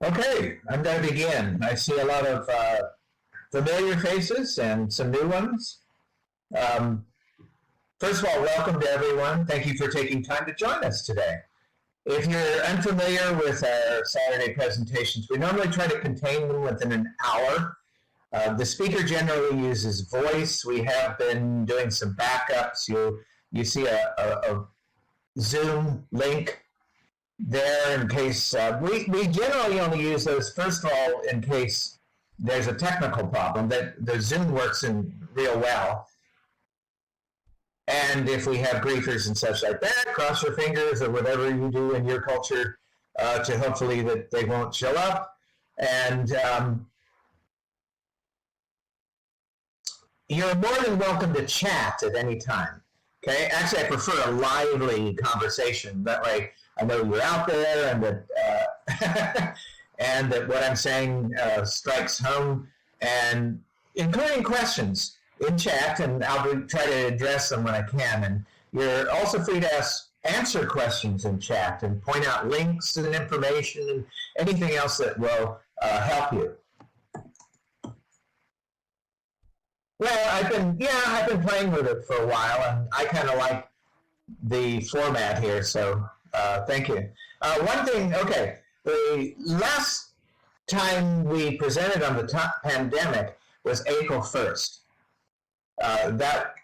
Okay, I'm going to begin. I see a lot of familiar faces and some new ones. Um, First of all, welcome to everyone. Thank you for taking time to join us today. If you're unfamiliar with our Saturday presentations, we normally try to contain them within an hour. The speaker generally uses voice. We have been doing some backups. You see a Zoom link there in case we generally only use those, first of all, in case there's a technical problem that the Zoom works in real well. And if we have griefers and such like that, cross your fingers or whatever you do in your culture to hopefully that they won't show up. And you're more than welcome to chat at any time. Okay, actually, I prefer a lively conversation. That way, I know you're out there, and that and that what I'm saying strikes home, and including questions in chat, and I'll try to address them when I can. And you're also free to answer questions in chat and point out links and information and anything else that will help you. Well, I've been playing with it for a while, and I kind of like the format here, so thank you. One thing, okay, the last time we presented on the pandemic was April 1st, that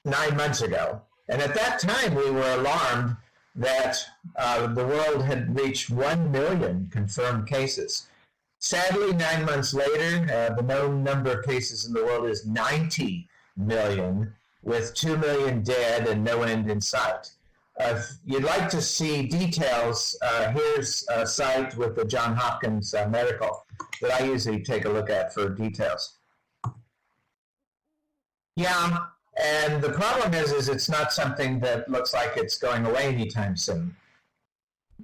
9 months ago. And at that time, we were alarmed that the world had reached 1 million confirmed cases. Sadly, 9 months later, the known number of cases in the world is 90 million, with 2 million dead and no end in sight. If you'd like to see details, here's a site with the Johns Hopkins Medical that I usually take a look at for details. Yeah, and the problem is it's not something that looks like it's going away anytime soon.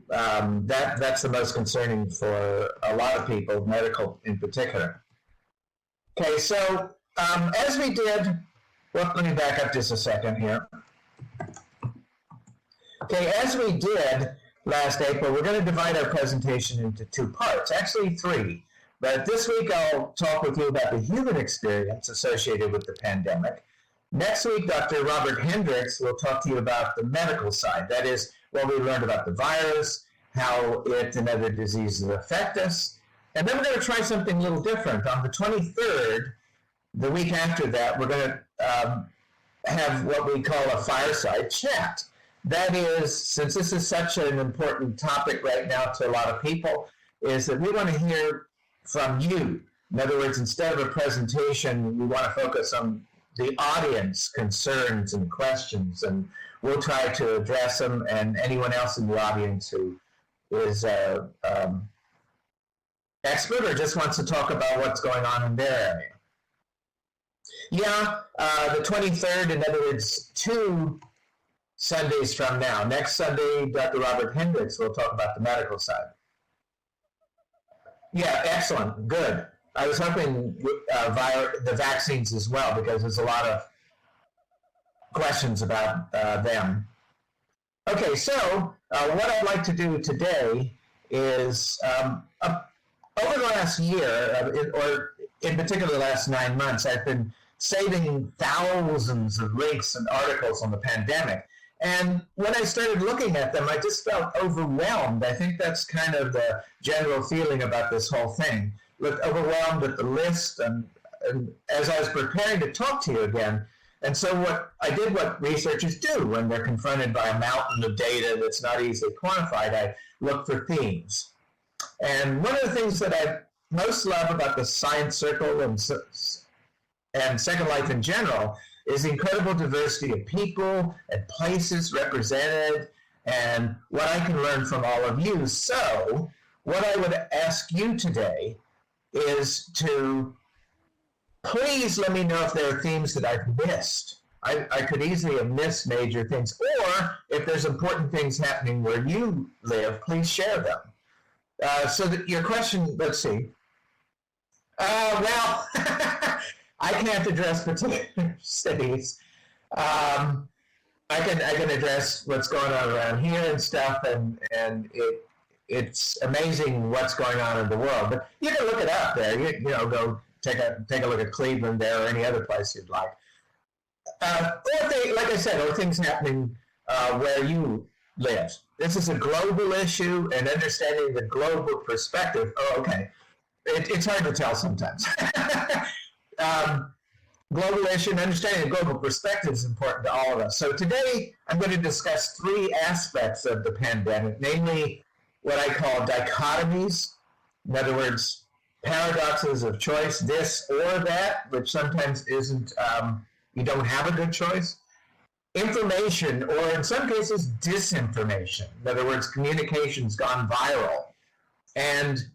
That's the most concerning for a lot of people, medical in particular. Okay, so as we did, well, let me back up just a second here. Okay, as we did last April, we're going to divide our presentation into 2 parts, actually 3. But this week I'll talk with you about the human experience associated with the pandemic. Next week, Dr. Robert Hendricks will talk to you about the medical side. That is, what we learned about the virus, how it and other diseases affect us. And then we're going to try something a little different. On the 23rd, the week after that, we're going to have what we call a fireside chat. That is, since this is such an important topic right now to a lot of people, is that we want to hear from you. In other words, instead of a presentation, we want to focus on the audience concerns and questions, and we'll try to address them, and anyone else in the audience who is expert or just wants to talk about what's going on in their area. Yeah, the 23rd, in other words, 2 Sundays from now. Next Sunday, Dr. Robert Hendricks will talk about the medical side. Yeah, excellent, good. I was hoping via the vaccines as well, because there's a lot of questions about them. Okay, so what I'd like to do today is, over the last year, or in particular the last 9 months, I've been saving thousands of links and articles on the pandemic. And when I started looking at them, I just felt overwhelmed. I think that's kind of the general feeling about this whole thing. Looked overwhelmed at the list, and as I was preparing to talk to you again, and so what I did, what researchers do when they're confronted by a mountain of data that's not easily quantified, I look for themes. And one of the things that I most love about the Science Circle and Second Life in general is the incredible diversity of people and places represented, and what I can learn from all of you. So what I would ask you today is to please let me know if there are themes that I've missed. I could easily have missed major things, or if there's important things happening where you live, please share them. So that your question, let's see. Well, I can't address particular cities. I can address what's going on around here and stuff, and it it's amazing what's going on in the world. But you can look it up there. Go take a look at Cleveland there or any other place you'd like. Like I said, or things happening where you live. This is a global issue, and understanding the global perspective. Oh, okay. It's hard to tell sometimes. Global issue and understanding the global perspective is important to all of us. So today, I'm going to discuss three aspects of the pandemic, namely what I call dichotomies. In other words, paradoxes of choice, this or that, which sometimes isn't, you don't have a good choice. Information, or in some cases, disinformation. In other words, communication's gone viral. And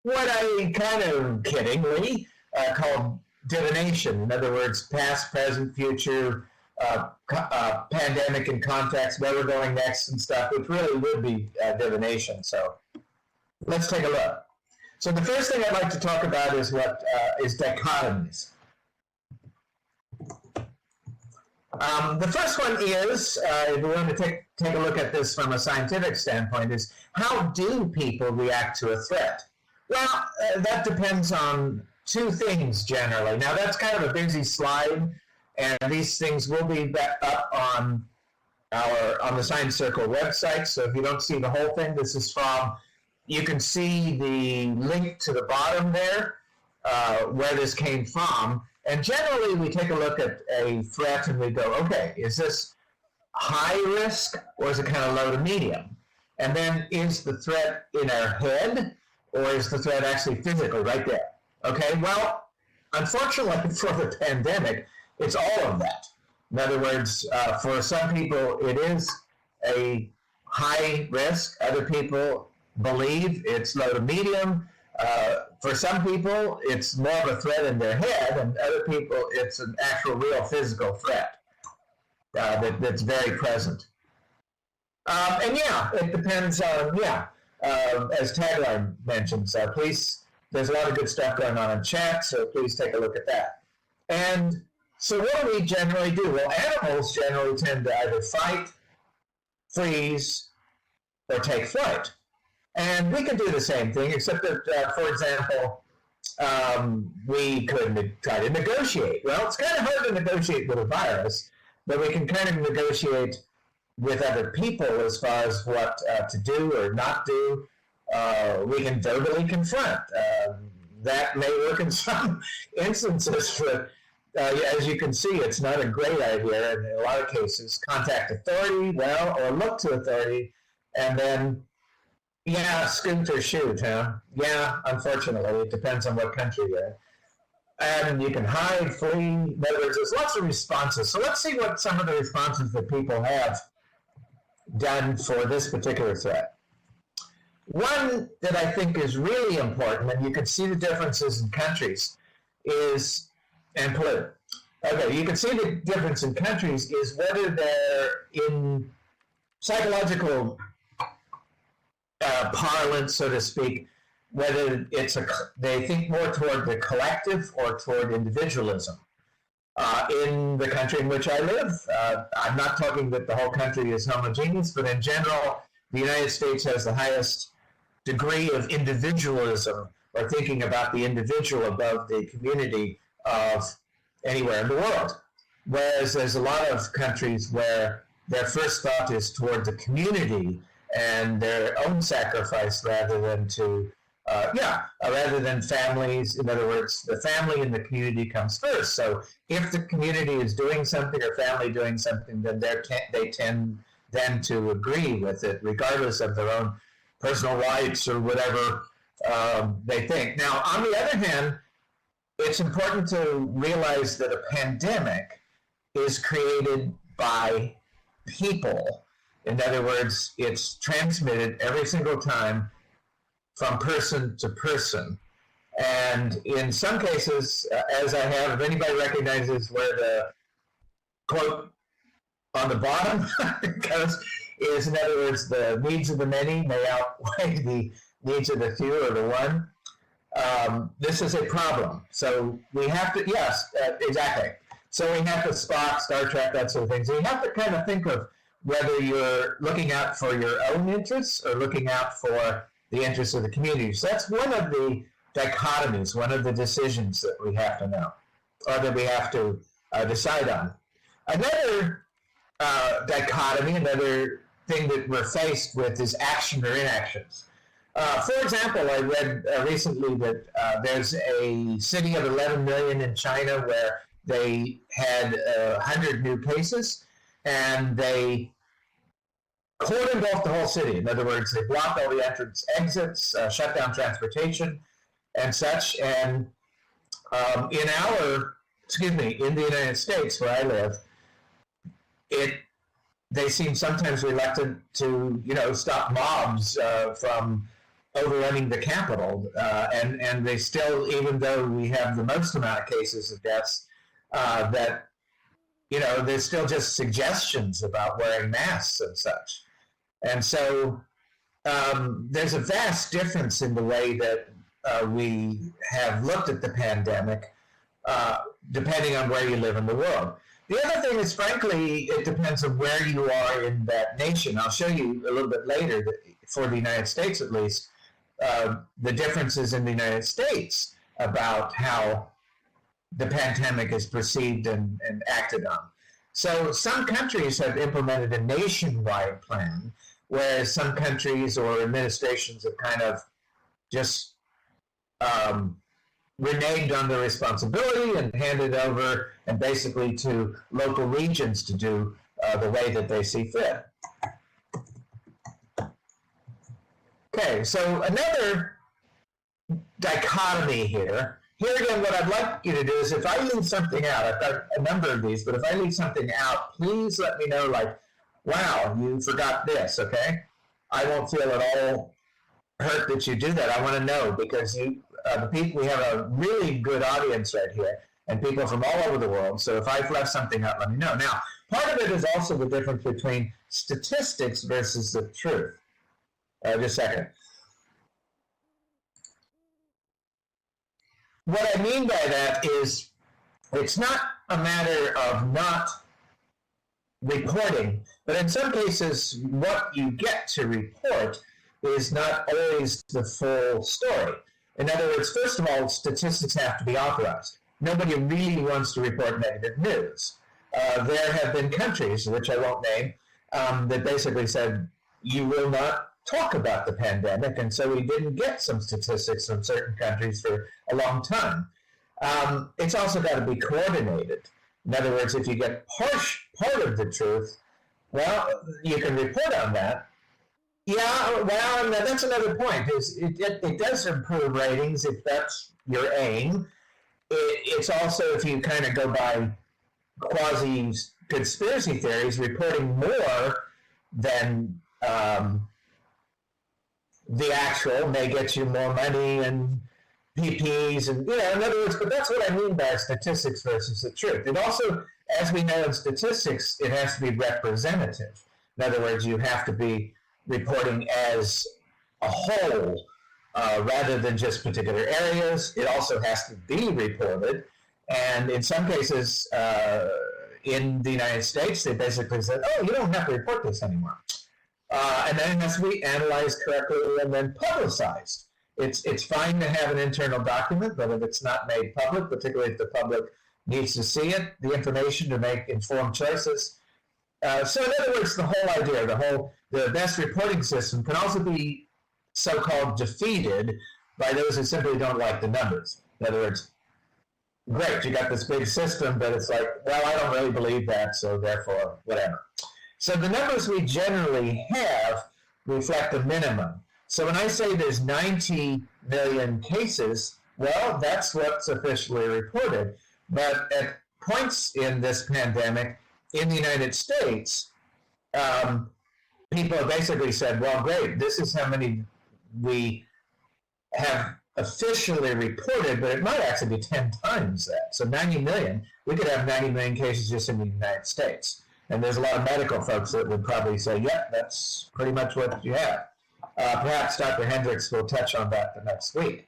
what I kind of kiddingly called divination. In other words, past, present, future, pandemic and context, where we're going next and stuff, which really would be divination. So let's take a look. So the first thing I'd like to talk about is what is dichotomies. The first one is, if we want to take a look at this from a scientific standpoint, is how do people react to a threat? Well, that depends on two things generally. Now, that's kind of a busy slide, and these things will be up on the Science Circle website. So if you don't see the whole thing, this is from, you can see the link to the bottom there, where this came from. And generally, we take a look at a threat and we go, okay, is this high risk or is it kind of low to medium? And then is the threat in our head or is the threat actually physical right there? Okay, well, unfortunately for the pandemic, it's all of that. In other words, for some people, it is a high risk. Other people believe it's low to medium. For some people, it's more of a threat in their head, and other people, it's an actual real physical threat that's very present. And yeah, it depends on, as Tagline mentions, please, there's a lot of good stuff going on in chat, so please take a look at that. And so what do we generally do? Well, animals generally tend to either fight, freeze, or take flight. And we can do the same thing, except that, for example, we could try to negotiate. Well, it's kind of hard to negotiate with a virus, but we can kind of negotiate with other people as far as what to do or not do. We can verbally confront. That may work in some instances, but as you can see, it's not a great idea in a lot of cases. Contact authority, or look to authority, and then scoot or shoot, huh? Yeah, unfortunately, it depends on what country you're in. And you can hide, flee. In other words, there's lots of responses. So let's see what some of the responses that people have done for this particular threat. One that I think is really important, and you can see the differences in countries, is, and pollution. Okay, you can see the difference in countries is whether they're in psychological parlance, so to speak, whether they think more toward the collective or toward individualism. In the country in which I live, I'm not talking that the whole country is homogeneous, but in general, the United States has the highest degree of individualism, or thinking about the individual above the community of anywhere in the world. Whereas there's a lot of countries where their first thought is toward the community and their own sacrifice rather than rather than families. In other words, the family and the community comes first. So if the community is doing something or family doing something, then they tend then to agree with it, regardless of their own personal rights or whatever they think. Now, on the other hand, it's important to realize that a pandemic is created by people. In other words, it's transmitted every single time from person to person. And in some cases, as I have, if anybody recognizes where the quote on the bottom goes, is, in other words, the needs of the many may outweigh the needs of the few or the one. This is a problem. So we have to, exactly. So we have to Spock, Star Trek, that sort of thing. So you have to kind of think of whether you're looking out for your own interests or looking out for the interests of the community. So that's one of the dichotomies, one of the decisions that we have to know, or that we have to decide on. Another dichotomy, another thing that we're faced with is action or inactions. For example, I read recently that there's a city of 11 million in China where they had 100 new cases, and they cordoned off the whole city. In other words, they blocked all the entrance exits, shut down transportation and such. And in the United States where I live, they seem sometimes reluctant to, stop mobs from overrunning the Capitol. And they still, even though we have the most amount of cases of deaths, there's still just suggestions about wearing masks and such. And so there's a vast difference in the way that we have looked at the pandemic, depending on where you live in the world. The other thing is, frankly, it depends on where you are in that nation. I'll show you a little bit later that for the United States, at least, the differences in the United States about how the pandemic is perceived and acted on. So some countries have implemented a nationwide plan, whereas some countries or administrations have kind of just reneged on the responsibility and handed over and basically to local regions to do the way that they see fit. Okay, so another dichotomy here. Here again, what I'd like you to do is, if I leave something out, I've got a number of these, but if I leave something out, please let me know, like, wow, you forgot this, okay? I won't feel at all hurt that you do that. I want to know, because we have a really good audience right here, and people from all over the world, so if I've left something out, let me know. Now, part of it is also the difference between statistics versus the truth. Just a second. What I mean by that is, it's not a matter of not reporting, but in some cases, what you get to report is not always the full story. In other words, first of all, statistics have to be authorized. Nobody really wants to report negative news. There have been countries, which I won't name, that basically said, you will not talk about the pandemic, and so we didn't get some statistics from certain countries for a long time. It's also got to be coordinated. In other words, if you get part of the truth, well, you can report on that. Yeah, well, that's another point. It does improve ratings if that's your aim. It's also, if you kind of go by quasi-conspiracy theories, reporting more than the actual may get you more money and PPs and, in other words, but that's what I mean by statistics versus the truth. It also, as we know in statistics, it has to be representative. In other words, you have to be reporting as a whole rather than just particular areas. It also has to be reported. And in some cases, in the United States, they basically said, oh, you don't have to report this anymore. And then it has to be analyzed correctly and then publicized. It's fine to have an internal document, but if it's not made public, particularly if the public needs to see it, the information to make informed choices. So in other words, the whole idea, the best reporting system can also be so-called defeated by those who simply don't like the numbers. In other words, great, you got this big system, but it's like, well, I don't really believe that, so therefore, whatever. So the numbers we generally have reflect a minimum. So when I say there's 90 million cases, well, that's what's officially reported. But at points in this pandemic, in the United States, people basically said, well, great, this is how many we have officially reported, but it might actually be 10 times that. So 90 million, we could have 90 million cases just in the United States. And there's a lot of medical folks that would probably say, yep, that's pretty much what you have. Perhaps Dr. Hendricks will touch on that the next week.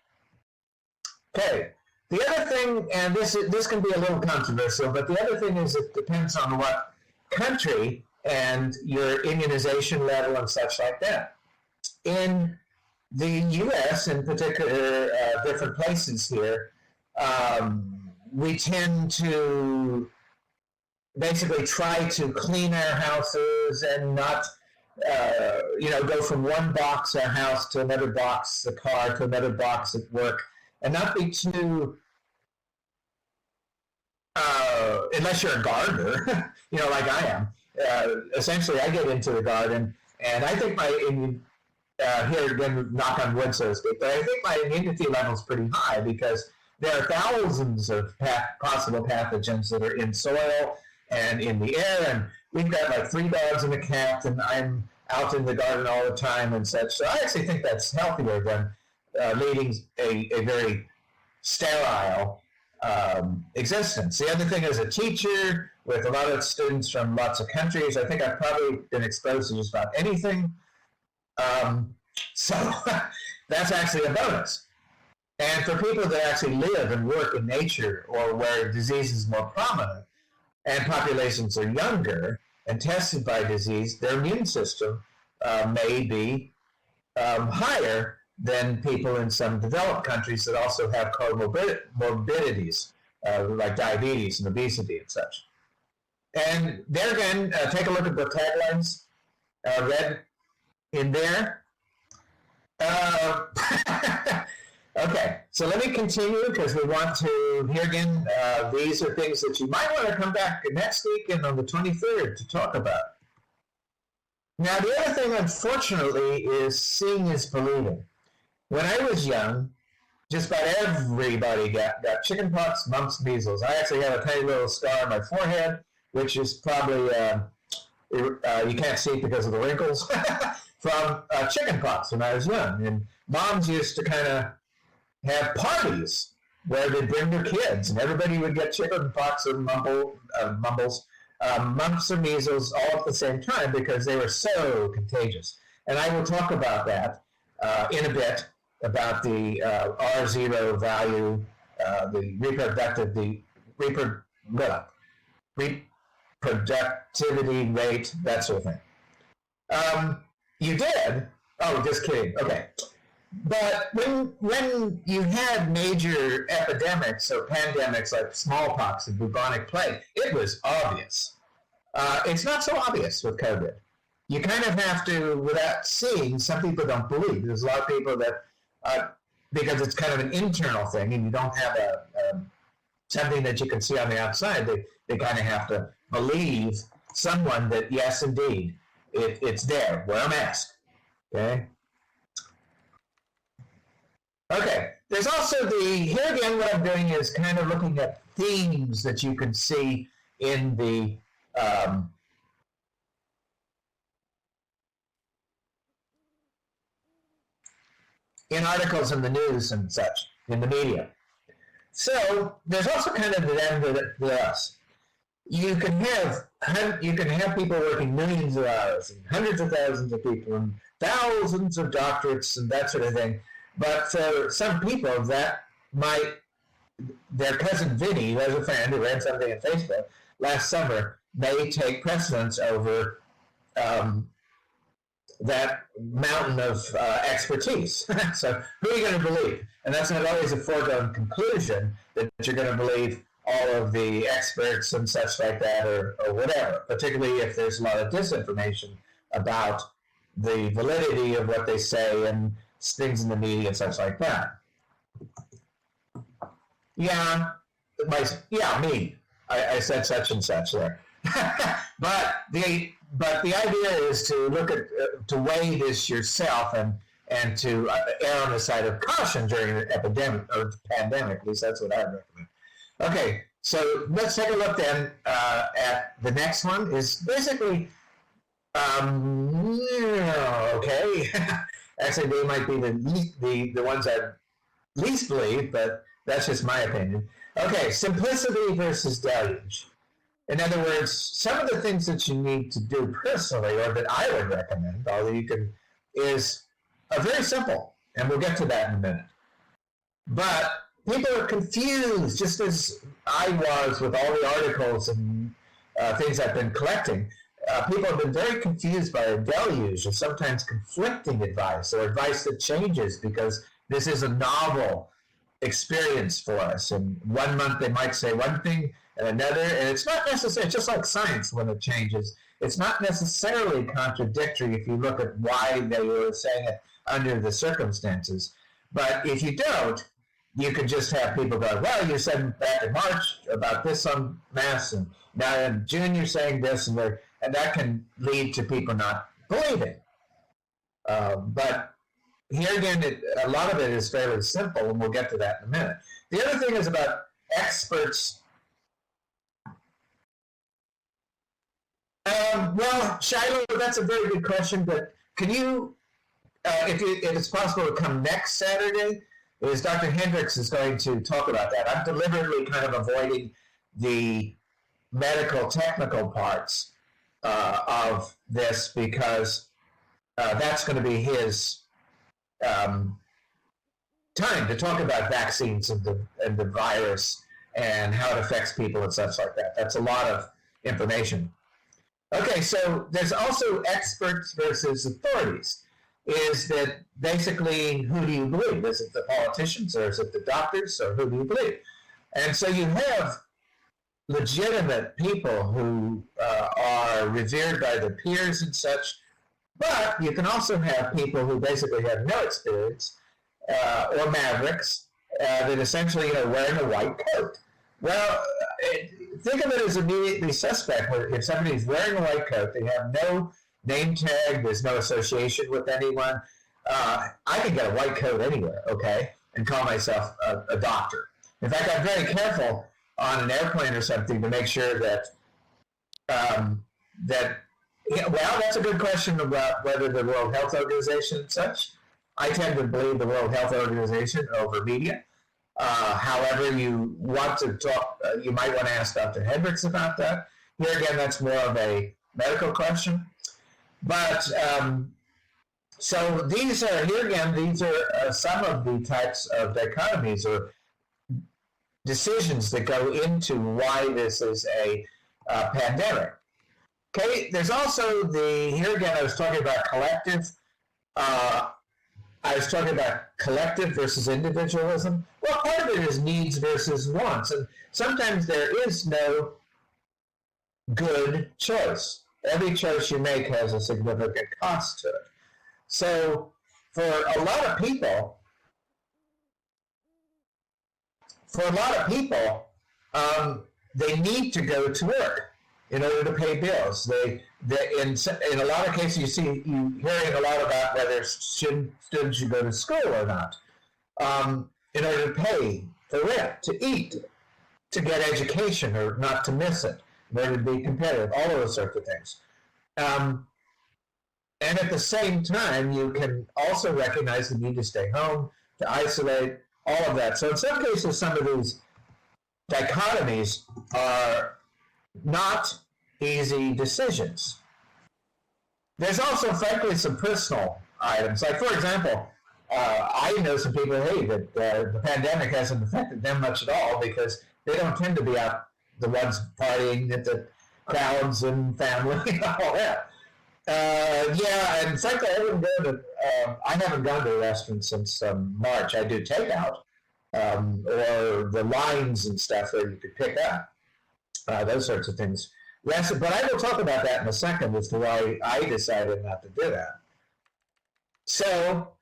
Okay, the other thing, and this can be a little controversial, but the other thing is it depends on what country and your immunization level and such like that. In the U.S., in particular, different places here, we tend to basically try to clean our houses and not, go from one box our house to another box the car to another box at work, and not be too, unless you're a gardener, like I am. Essentially, I get into the garden, and I think here again, knock on wood, so to speak, but I think my immunity level is pretty high because there are thousands of possible pathogens that are in soil and in the air, and we've got like 3 dogs and a cat, and I'm out in the garden all the time and such. So I actually think that's healthier than leading a very sterile existence. The other thing, as a teacher with a lot of students from lots of countries, I think I've probably been exposed to just about anything. So that's actually a bonus. And for people that actually live and work in nature or where disease is more prominent and populations are younger and tested by disease, their immune system may be higher than people in some developed countries that also have comorbidities like diabetes and obesity and such. And there again, take a look at the taglines read in there. Okay, so let me continue because we want to, here again, these are things that you might want to come back next week and on the 23rd to talk about. Now, the other thing, unfortunately, is seeing is believing. When I was young, just about everybody got chickenpox, mumps, measles. I actually have a tiny little scar on my forehead, which is probably, you can't see it because of the wrinkles, from chickenpox when I was young. And moms used to kind of have parties where they'd bring their kids, and everybody would get chickenpox or mumps or measles all at the same time because they were so contagious. And I will talk about that in a bit, about the R0 value, the reproductivity rate, that sort of thing. You did? Oh, just kidding. Okay. But when you had major epidemics or pandemics like smallpox and bubonic plague, it was obvious. It's not so obvious with COVID. You kind of have to, without seeing, some people don't believe. There's a lot of people that, because it's kind of an internal thing and you don't have something that you can see on the outside, they kind of have to believe someone that, yes, indeed, it's there. Wear a mask. Okay? Okay. There's also here again, what I'm doing is kind of looking at themes that you can see in the in articles in the news and such, in the media. So there's also kind of the them to us. You can have people working millions of hours and hundreds of thousands of people and thousands of doctorates and that sort of thing. But for some people, that their cousin Vinny, who has a friend who ran something on Facebook last summer, may take precedence over that mountain of expertise. So who are you going to believe? And that's not always a foregone conclusion that you're going to believe all of the experts and such like that or whatever, particularly if there's a lot of disinformation about the validity of what they say and things in the media and such like that. Yeah, me. I said such and such there. But the idea is to look at to weigh this yourself and to err on the side of caution during an epidemic or pandemic. At least that's what I recommend. Okay, so let's take a look then at the next one. Is basically okay. Actually, they might be the ones I least believe, but that's just my opinion. Okay, simplicity versus deluge. In other words, some of the things that you need to do personally, or that I would recommend, although you can, are very simple, and we'll get to that in a minute. But people are confused, just as I was with all the articles and things I've been collecting. people have been very confused by a deluge of sometimes conflicting advice or advice that changes because this is a novel experience for us. And 1 month they might say one thing and another, and it's not necessarily, just like science when it changes, it's not necessarily contradictory if you look at why they were saying it under the circumstances. But if you don't, you could just have people go, well, you said back in March about this on Mass, and now in June you're saying this, and that can lead to people not believing. But here again, a lot of it is fairly simple, and we'll get to that in a minute. The other thing is about experts. Well, Shiloh, that's a very good question, but can you, if it's possible to come next Saturday, is Dr. Hendricks is going to talk about that. I'm deliberately kind of avoiding the medical technical parts of this because that's going to be his time to talk about vaccines and the virus and how it affects people and such like that. That's a lot of information. Okay, so there's also experts versus authorities. Is that basically, who do you believe? Is it the politicians, or is it the doctors, or who do you believe? And so you have legitimate people who are revered by their peers and such, but you can also have people who basically have no experience, or mavericks, that essentially are wearing a white coat. Well, think of it as immediately suspect. If somebody's wearing a white coat, they have no name tag, there's no association with anyone. I can get a white coat anywhere, okay, and call myself a doctor. In fact, I'm very careful on an airplane or something to make sure that, well, that's a good question about whether the World Health Organization and such. I tend to believe the World Health Organization over media. However, you want to talk, you might want to ask Dr. Hendricks about that. Here again, that's more of a medical question. But so these are, here again, these are some of the types of dichotomies or decisions that go into why this is a pandemic. Okay, there's also here again, I was talking about collective. I was talking about collective versus individualism. Well, part of it is needs versus wants, and sometimes there is no good choice. Every choice you make has a significant cost to it. So for a lot of people, they need to go to work in order to pay bills. In a lot of cases, you hearing a lot about whether students should go to school or not, in order to pay for rent, to eat, to get education or not to miss it, in order to be competitive, all of those sorts of things. And at the same time, you can also recognize the need to stay home, to isolate, all of that. So in some cases, some of these dichotomies are not easy decisions. There's also, frankly, some personal items. Like, for example, I know some people, that the pandemic hasn't affected them much at all because they don't tend to be out the ones partying at the crowds and family and all that. Yeah, and frankly, I haven't gone to a restaurant since March. I do takeout, or the lines and stuff that you could pick up, those sorts of things. Yes, but I will talk about that in a second as to why I decided not to do that. So,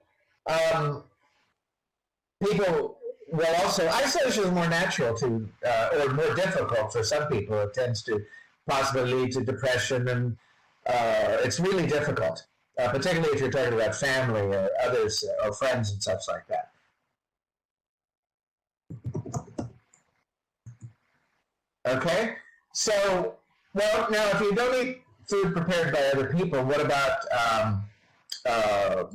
people will also, isolation is more natural to, or more difficult for some people. It tends to possibly lead to depression, and it's really difficult, particularly if you're talking about family or others or friends and stuff like that. Okay, so, well, now if you don't eat food prepared by other people, what about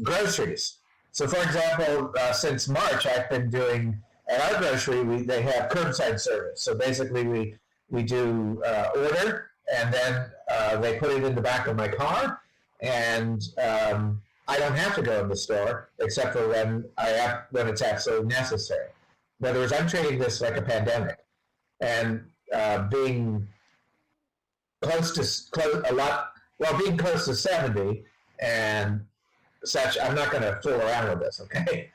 groceries? So, for example, since March, I've been doing, at our grocery, they have curbside service. So basically, we do order, and then they put it in the back of my car, and I don't have to go in the store except for when it's absolutely necessary. In other words, I'm treating this like a pandemic, and being a lot well, being close to 70 and such, I'm not going to fool around with this, okay?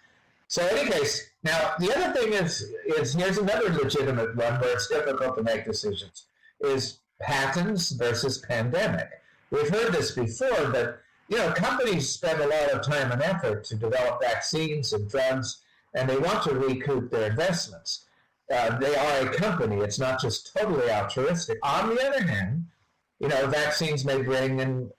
So in any case, now the other thing is here's another legitimate one where it's difficult to make decisions, is patents versus pandemic. We've heard this before, but companies spend a lot of time and effort to develop vaccines and drugs, and they want to recoup their investments. They are a company. It's not just totally altruistic. On the other hand, vaccines may bring an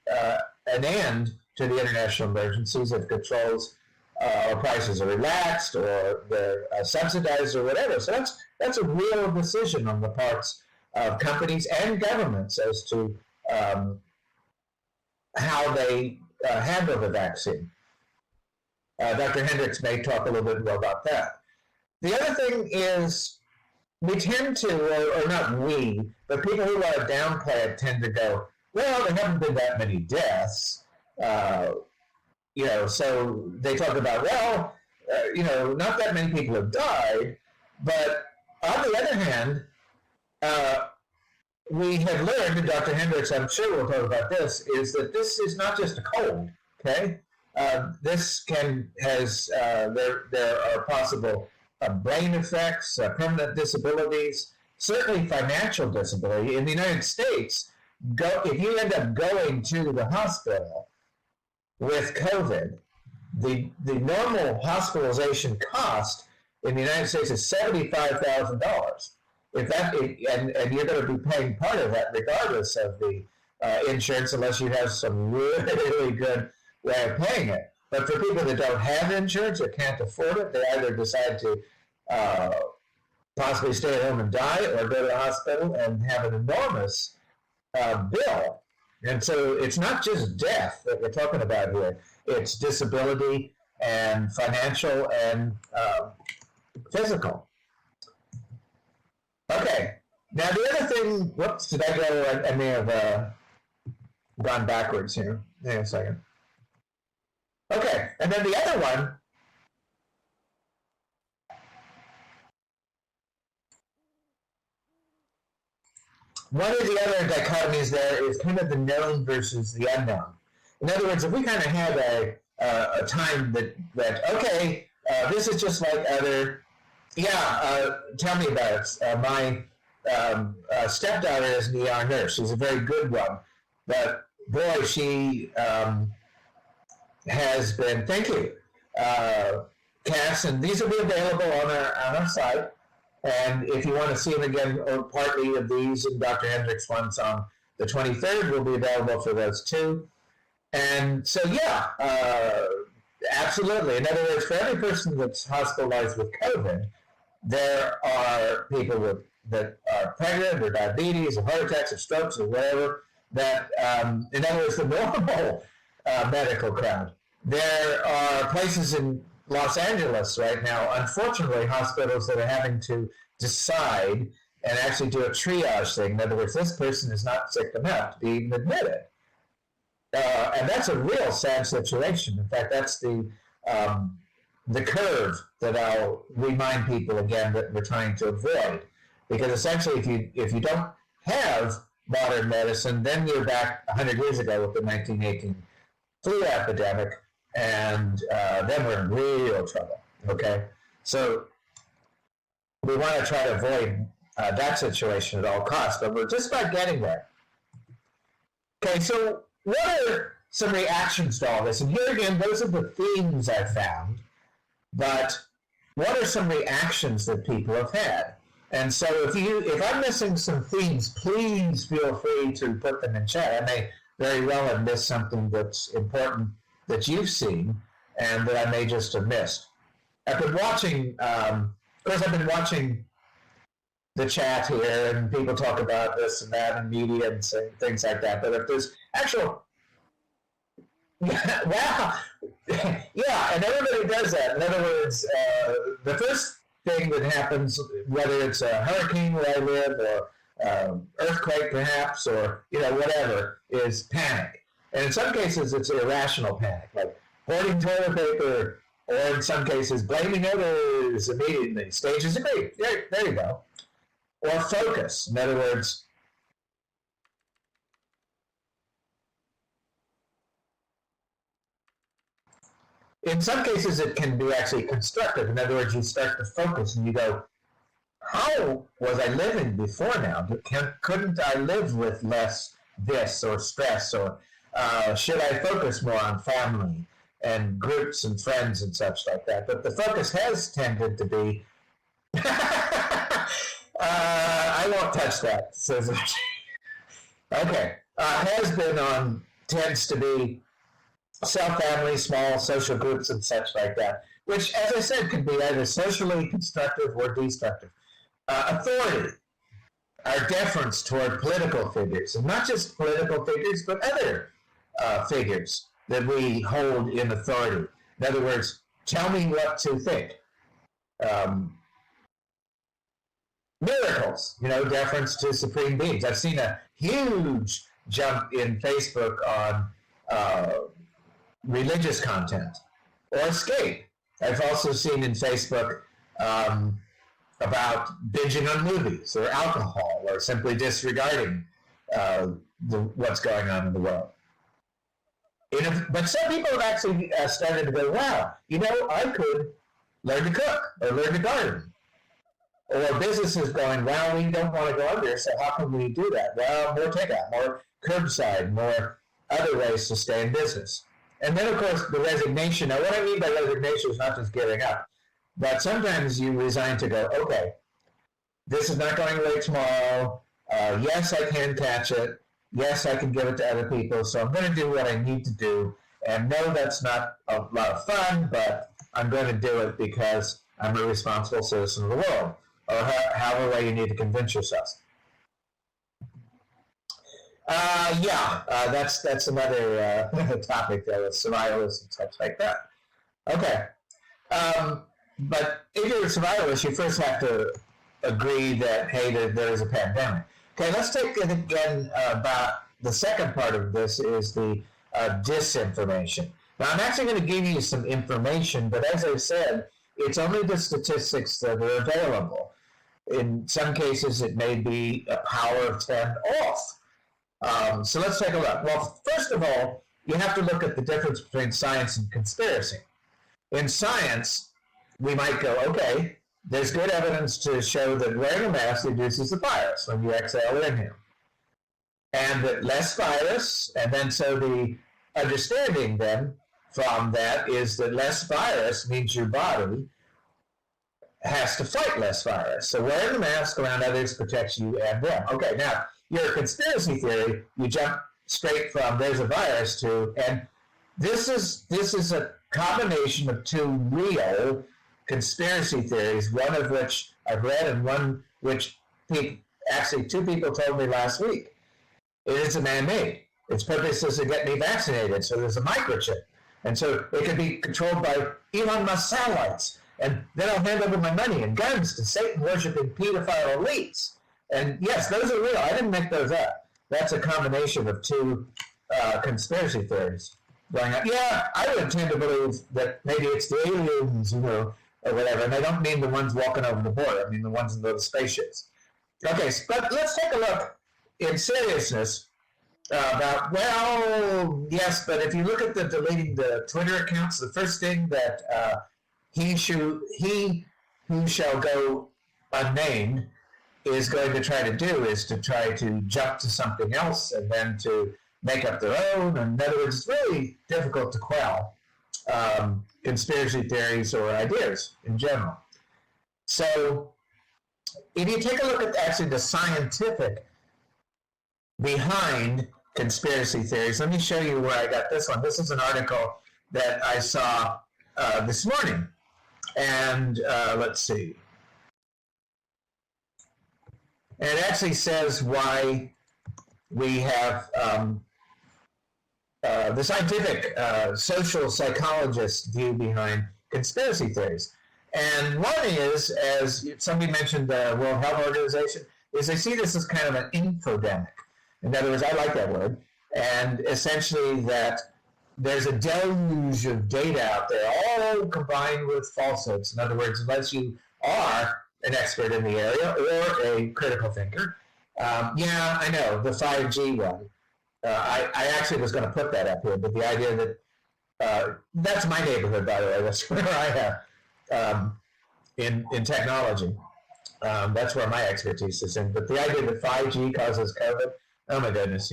end to the international emergencies if controls or prices are relaxed or they're subsidized or whatever. So that's a real decision on the parts of companies and governments as to how they handle the vaccine. Dr. Hendricks may talk a little bit more about that. The other thing is we tend to, or not we, but people who want to downplay it tend to go, well, there haven't been that many deaths. So they talk about, well, not that many people have died, but on the other hand, we have learned, and Dr. Hendricks, I'm sure will talk about this, is that this is not just a cold, okay? There are possible brain effects, permanent disabilities, certainly financial disability. In the United States, if you end up going to the hospital with COVID, the normal hospitalization cost in the United States is $75,000. And you're going to be paying part of that regardless of the insurance, unless you have some really good way of paying it. But for people that don't have insurance or can't afford it, they either decide to possibly stay at home and die, or go to the hospital and have an enormous bill. And so it's not just death that we're talking about here. It's disability and financial and physical. Okay. Now the other thing, whoops, did I go? I may have gone backwards here. Hang on a second. Okay, and then the other one, one of the other dichotomies there is kind of the known versus the unknown. In other words, if we kind of had a time that okay, this is just like other, tell me about it. My stepdaughter is an ER nurse. She's a very good one, but boy, she has been, thank you, Cass, and these will be available on our site. And if you want to see them again, or partly of these, and Dr. Hendricks ones on the 23rd will be available for those too. And so, absolutely. In other words, for every person that's hospitalized with COVID, there are people that are pregnant, or diabetes, or heart attacks, or strokes, or whatever, that, in other words, the normal medical crowd. There are places in Los Angeles right now, unfortunately, hospitals that are having to decide and actually do a triage thing. In other words, this person is not sick enough to be even admitted. And that's a real sad situation. In fact, that's the curve that I'll remind people again that we're trying to avoid. Because essentially, if you don't have modern medicine, then you're back 100 years ago with the 1918 flu epidemic, and then we're in real trouble, okay? So we want to try to avoid that situation at all costs, but we're just about getting there. Okay, so what are some reactions to all this? And here again, those are the themes I found, but what are some reactions that people have had? And so if I'm missing some themes, please feel free to put them in chat. I may very well have missed something that's important that you've seen and that I may just have missed. I've been watching, of course, I've been watching the chat here, and people talk about this and that in media and things like that. But if there's actual, wow, yeah, and everybody does that. In other words, the first thing that happens, whether it's a hurricane where I live, or earthquake perhaps, or whatever, is panic. And in some cases, it's irrational panic, like hoarding toilet paper, or in some cases, blaming others immediately. Stages of grief. There you go. Or focus. In other words, in some cases, it can be actually constructive. In other words, you start to focus and you go, how was I living before now? Couldn't I live with less this or stress? Or should I focus more on family and groups and friends and such like that? But the focus has tended to be, I won't touch that, says okay, has been on, tends to be self-family, small social groups and such like that, which, as I said, can be either socially constructive or destructive. Authority, our deference toward political figures, and not just political figures, but other figures that we hold in authority. In other words, tell me what to think. Miracles, deference to supreme beings. I've seen a huge jump in Facebook on religious content or escape. I've also seen in Facebook about binging on movies or alcohol or simply disregarding what's going on in the world. But some people have actually started to go, wow, I could learn to cook or learn to garden. Or businesses going, well, we don't want to go under, so how can we do that? Well, more takeout, more curbside, more other ways to stay in business. And then, of course, the resignation. Now, what I mean by resignation is not just giving up, but sometimes you resign to go, okay, this is not going away tomorrow. Yes, I can catch it. Yes, I can give it to other people, so I'm going to do what I need to do. And no, that's not a lot of fun, but I'm going to do it because I'm a responsible citizen of the world. Or however way you need to convince yourself. That's another topic there with survivalists and such like that. Okay. But if you're a survivalist, you first have to agree that, hey, there is a pandemic. Okay, let's take it again about the second part of this is the disinformation. Now, I'm actually going to give you some information, but as I said, it's only the statistics that are available. In some cases, it may be a power of 10 off. So let's take a look. Well, first of all, you have to look at the difference between science and conspiracy. In science, we might go, okay, there's good evidence to show that wearing a mask reduces the virus when you exhale or inhale. And that less virus, and then so the understanding then from that is that less virus means your body has to fight less virus. So wearing the mask around others protects you and them. Okay, now, your conspiracy theory, you jump straight from there's a virus to, and this is a combination of two real conspiracy theories, one of which I've read and one which actually two people told me last week. It is a man-made. Its purpose is to get me vaccinated, so there's a microchip. And so it can be controlled by Elon Musk satellites. And then I'll hand over my money and guns to Satan-worshipping pedophile elites. And yes, those are real. I didn't make those up. That's a combination of two conspiracy theories going on. Yeah, I would tend to believe that maybe it's the aliens, or whatever. And I don't mean the ones walking over the border. I mean the ones in those spaceships. Okay, but let's take a look in seriousness about, well, yes, but if you look at the deleting the Twitter accounts, the first thing that he who shall go unnamed is going to try to do is to try to jump to something else and then to make up their own. In other words, it's really difficult to quell conspiracy theories or ideas in general. So if you take a look at actually the scientific behind conspiracy theories, let me show you where I got this one. This is an article that I saw this morning. And let's see. And it actually says why we have the scientific social psychologist view behind conspiracy theories. And one is, as somebody mentioned, the World Health Organization, is they see this as kind of an infodemic. In other words, I like that word. And essentially that there's a deluge of data out there, all combined with falsehoods. In other words, unless you are an expert in the area or a critical thinker. Yeah, I know, the 5G one. I actually was going to put that up here, but the idea that That's my neighborhood, by the way. That's where I have in technology. That's where my expertise is in. But the idea that 5G causes COVID, oh my goodness,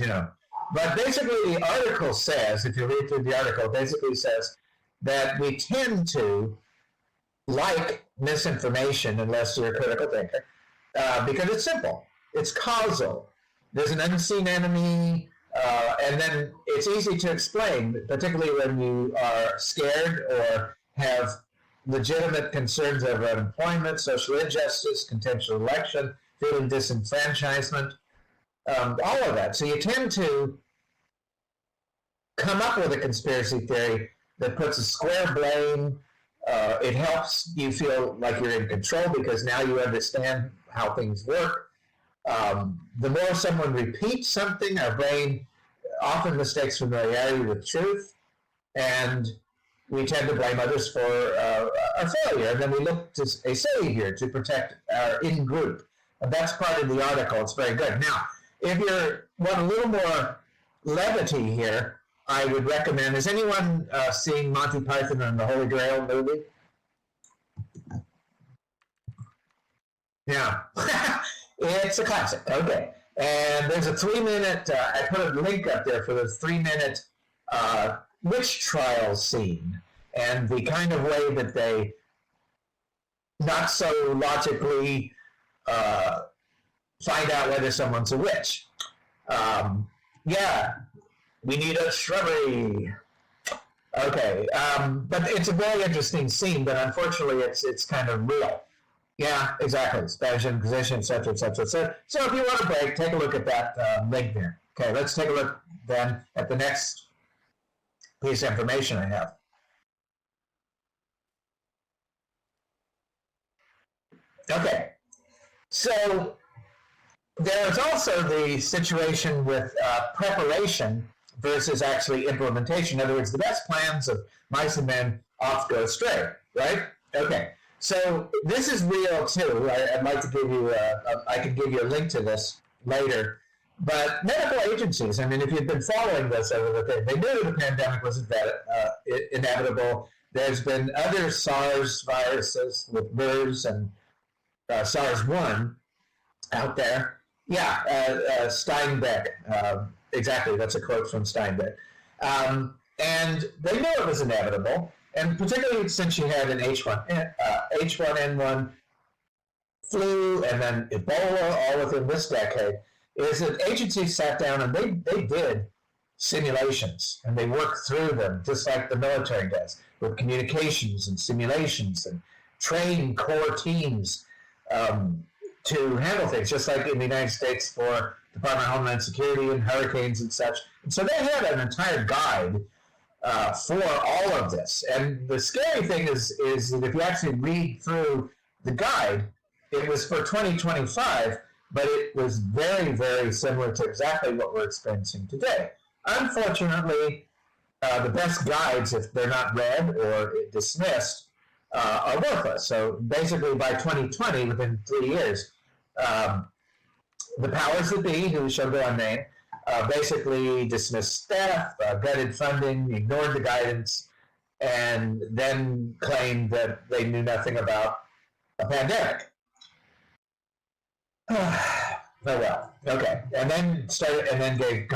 But basically, the article says, if you read through the article, it basically says that we tend to like misinformation unless you're a critical thinker, because it's simple. It's causal. There's an unseen enemy, and then it's easy to explain, particularly when you are scared or have legitimate concerns over unemployment, social injustice, contentious election, feeling disenfranchisement, all of that. So you tend to come up with a conspiracy theory that puts a square blame. It helps you feel like you're in control because now you understand how things work. The more someone repeats something, our brain often mistakes familiarity with truth, and we tend to blame others for our failure. And then we look to a savior to protect our in-group. And that's part of the article. It's very good. Now, if you want a little more levity here, I would recommend, has anyone seen Monty Python and the Holy Grail movie? Yeah. It's a classic. Okay. And there's a 3-minute, I put a link up there for the 3-minute witch trial scene and the kind of way that they not so logically find out whether someone's a witch. Yeah. We need a shrubbery. Okay, but it's a very interesting scene, but unfortunately it's kind of real. Yeah, exactly. Spanish Inquisition, etc., etc., etc. So if you want a break, take a look at that link there. Okay, let's take a look then at the next piece of information I have. Okay, so there's also the situation with preparation versus actually implementation. In other words, the best plans of mice and men often go astray, right? Okay, so this is real too. I'd like to give you, I can give you a link to this later. But medical agencies, I mean, if you've been following this over the thing, they knew the pandemic was inevitable. There's been other SARS viruses with MERS and SARS-1 out there. Yeah, Steinbeck. Exactly, that's a quote from Steinbeck. And they knew it was inevitable, and particularly since you had an H1N1 flu and then Ebola all within this decade, is that agencies sat down and they did simulations, and they worked through them, just like the military does, with communications and simulations, and train core teams to handle things, just like in the United States for Department of Homeland Security and hurricanes and such. And so they had an entire guide for all of this. And the scary thing is that if you actually read through the guide, it was for 2025, but it was very, very similar to exactly what we're experiencing today. Unfortunately, the best guides, if they're not read or dismissed, are worthless. So basically by 2020, within 3 years, the powers that be, who shall go unnamed, basically dismissed staff, gutted funding, ignored the guidance, and then claimed that they knew nothing about a pandemic. Oh well, okay, and then gave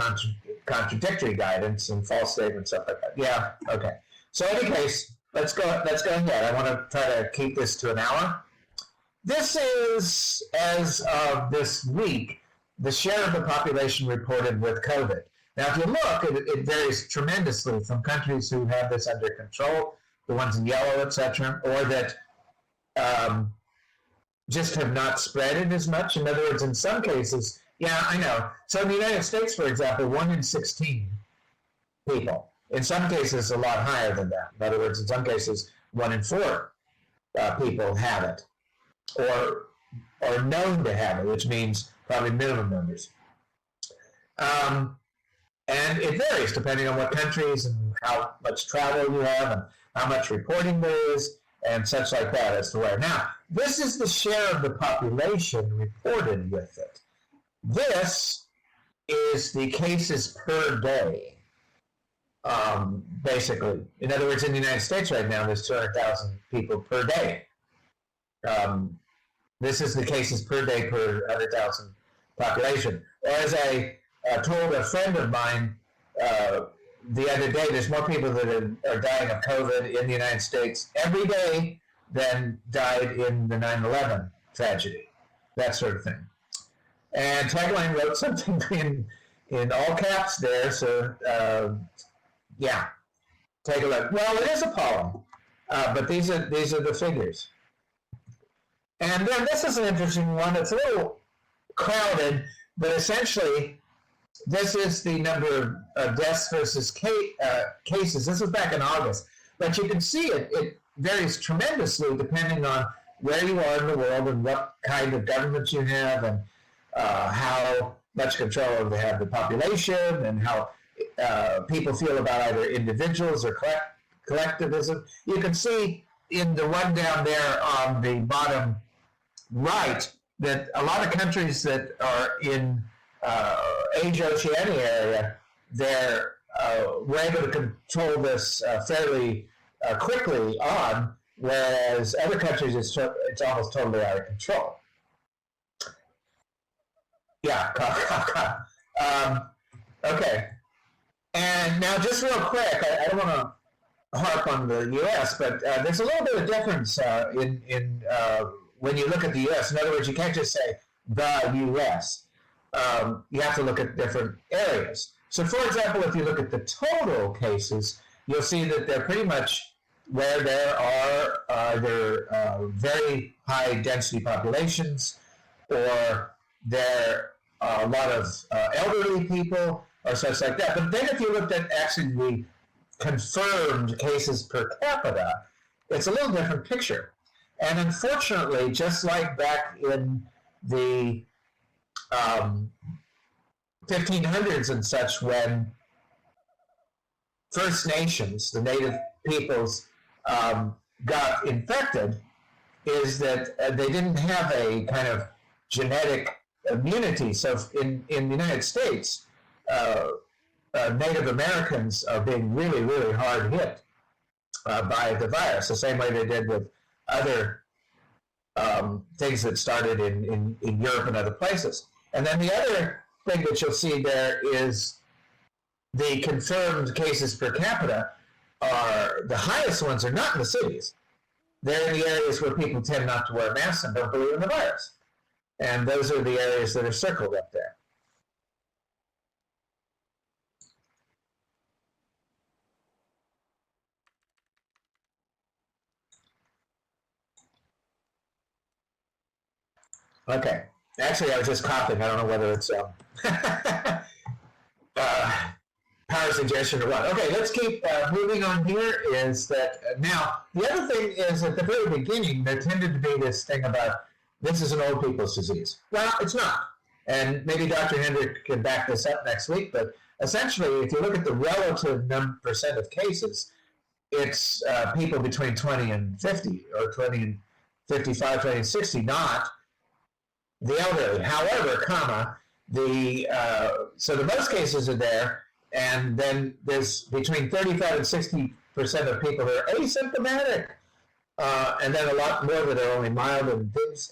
contradictory guidance and false statements, stuff like that. Yeah, okay. So in any case, let's go ahead. I want to try to keep this to an hour. This is, as of this week, the share of the population reported with COVID. Now, if you look, it varies tremendously from countries who have this under control, the ones in yellow, etc., or that just have not spread it as much. In other words, in some cases, yeah, I know. So in the United States, for example, 1 in 16 people. In some cases, a lot higher than that. In other words, in some cases, 1 in 4 people have it, or are known to have it, which means probably minimum numbers. And it varies depending on what countries and how much travel you have and how much reporting there is and such like that as to where. Now, this is the share of the population reported with it. This is the cases per day. basically. In other words, in the United States right now, there's 200,000 people per day. This is the cases per day per 100,000 population. As I told a friend of mine the other day, there's more people that are dying of COVID in the United States every day than died in the 9/11 tragedy, that sort of thing. And Tagline wrote something in all caps there, so yeah, take a look. Well, it is appalling, but these are the figures. And then this is an interesting one. It's a little crowded, but essentially, this is the number of deaths versus cases. This was back in August. But you can see it varies tremendously depending on where you are in the world and what kind of government you have and how much control they have the population and how people feel about either individuals or collectivism. You can see in the rundown there on the bottom right that a lot of countries that are in Asia-Oceania area, they're were able to control this fairly quickly on, whereas other countries it's almost totally out of control. Yeah, okay. And now just real quick, I don't want to harp on the U.S., but there's a little bit of difference in when you look at the U.S. In other words, you can't just say the U.S. You have to look at different areas. So, for example, if you look at the total cases, you'll see that they're pretty much where there are either very high density populations or there are a lot of elderly people or such like that. But then if you looked at actually the confirmed cases per capita, it's a little different picture. And unfortunately, just like back in the 1500s and such, when First Nations, the native peoples, got infected, is that they didn't have a kind of genetic immunity. So in the United States, Native Americans are being really, really hard hit by the virus, the same way they did with other things that started in Europe and other places. And then the other thing that you'll see there is the confirmed cases per capita are the highest ones are not in the cities. They're in the areas where people tend not to wear masks and don't believe in the virus. And those are the areas that are circled up there. Okay. Actually, I was just coughing. I don't know whether it's power suggestion or what. Okay, let's keep moving on here. Is that now, the other thing is at the very beginning, there tended to be this thing about this is an old people's disease. Well, it's not. And maybe Dr. Hendrick can back this up next week, but essentially, if you look at the relative percent of cases, it's people between 20 and 50, or 20 and 55, 20 and 60, not the elderly. However, so the most cases are there, and then there's between 35 and 60% of people that are asymptomatic, and then a lot more that are only mild and things.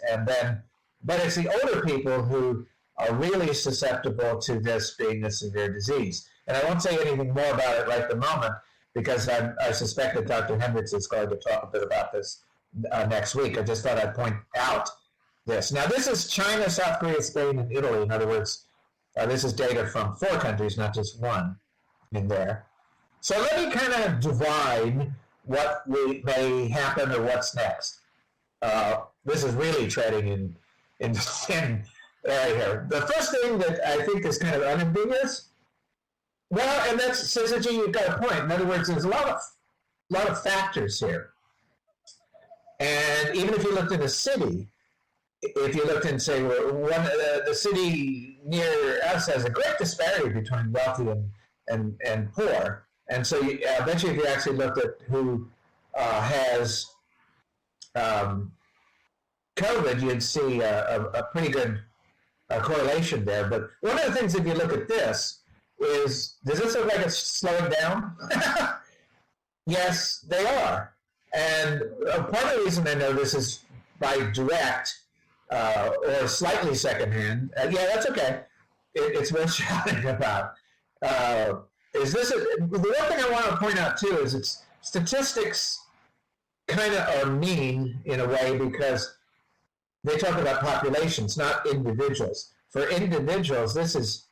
But it's the older people who are really susceptible to this being a severe disease. And I won't say anything more about it right at the moment because I suspect that Dr. Hendricks is going to talk a bit about this next week. I just thought I'd point out this. Now, this is China, South Korea, Spain, and Italy. In other words, this is data from 4 countries, not just one in there. So let me kind of divide what may happen or what's next. This is really treading in the thin area here. The first thing that I think is kind of unambiguous, well, and that's, Syzygy, you've got a point. In other words, there's a lot of factors here. And even if you looked in a city, if you looked and say, well, the city near us has a great disparity between wealthy and poor. And so I bet you if you actually looked at who has COVID, you'd see a pretty good correlation there. But one of the things, if you look at this, is, does this look like it's slowing down? Yes, they are. And part of the reason I know this is by direct or slightly secondhand. Yeah, that's okay. It's worth shouting about. Is this the one thing I want to point out too is it's statistics kind of are mean in a way because they talk about populations, not individuals. For individuals, this is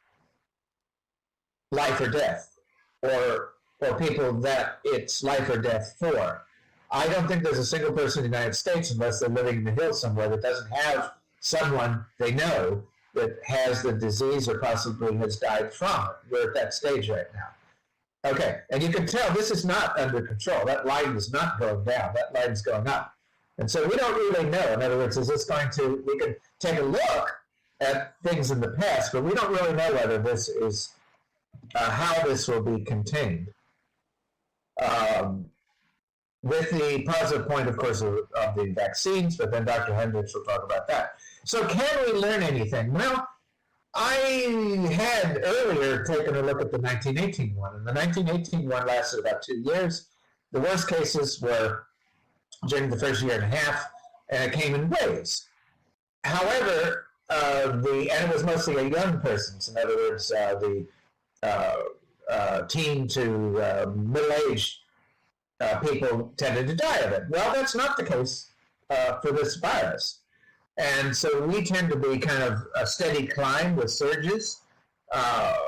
life or death, or people that it's life or death for. I don't think there's a single person in the United States, unless they're living in the hills somewhere, that doesn't have someone they know that has the disease or possibly has died from it. We're at that stage right now. Okay, and you can tell this is not under control. That line is not going down. That line's going up. And so we don't really know. In other words, is this going to, we can take a look at things in the past, but we don't really know whether this is, how this will be contained. With the positive point, of course, of the vaccines, but then Dr. Hendricks will talk about that. So can we learn anything? Well, I had earlier taken a look at the 1918 one, and the 1918 one lasted about 2 years. The worst cases were during the first year and a half, and it came in waves. However, and it was mostly a young persons. In other words, the teen to middle-aged people tended to die of it. Well, that's not the case for this virus. And so we tend to be kind of a steady climb with surges.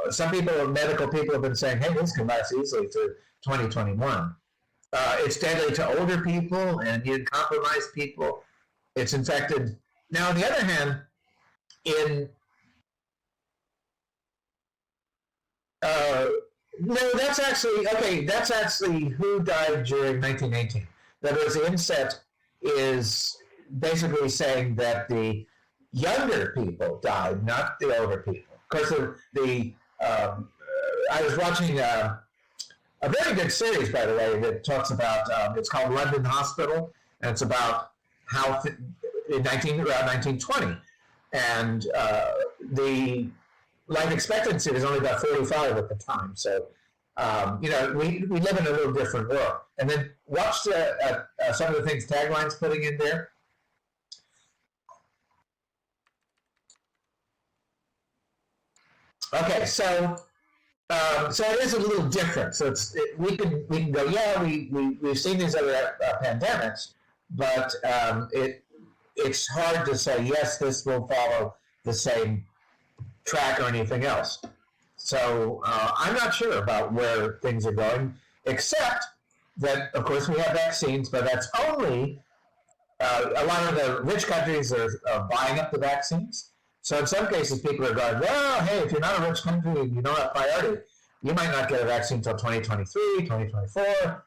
Some people, medical people, have been saying, hey, this can last easily through 2021. It's deadly to older people and immunocompromised people. It's infected. Now, on the other hand, no, that's actually who died during 1918. That is, the inset is basically saying that the younger people died, not the older people. Because I was watching a very good series, by the way, that talks about, it's called London Hospital, and it's about how around 1920, and the life expectancy was only about 45 at the time. So, we live in a little different world. And then watch some of the things Tagline's putting in there. Okay, so it is a little different. So we can go, yeah, we've seen these other pandemics, but it's hard to say, yes, this will follow the same track or anything else. So I'm not sure about where things are going, except that, of course, we have vaccines, but that's only, a lot of the rich countries are buying up the vaccines. So in some cases, people are going, well, hey, if you're not a rich country and you don't have priority, you might not get a vaccine until 2023, 2024,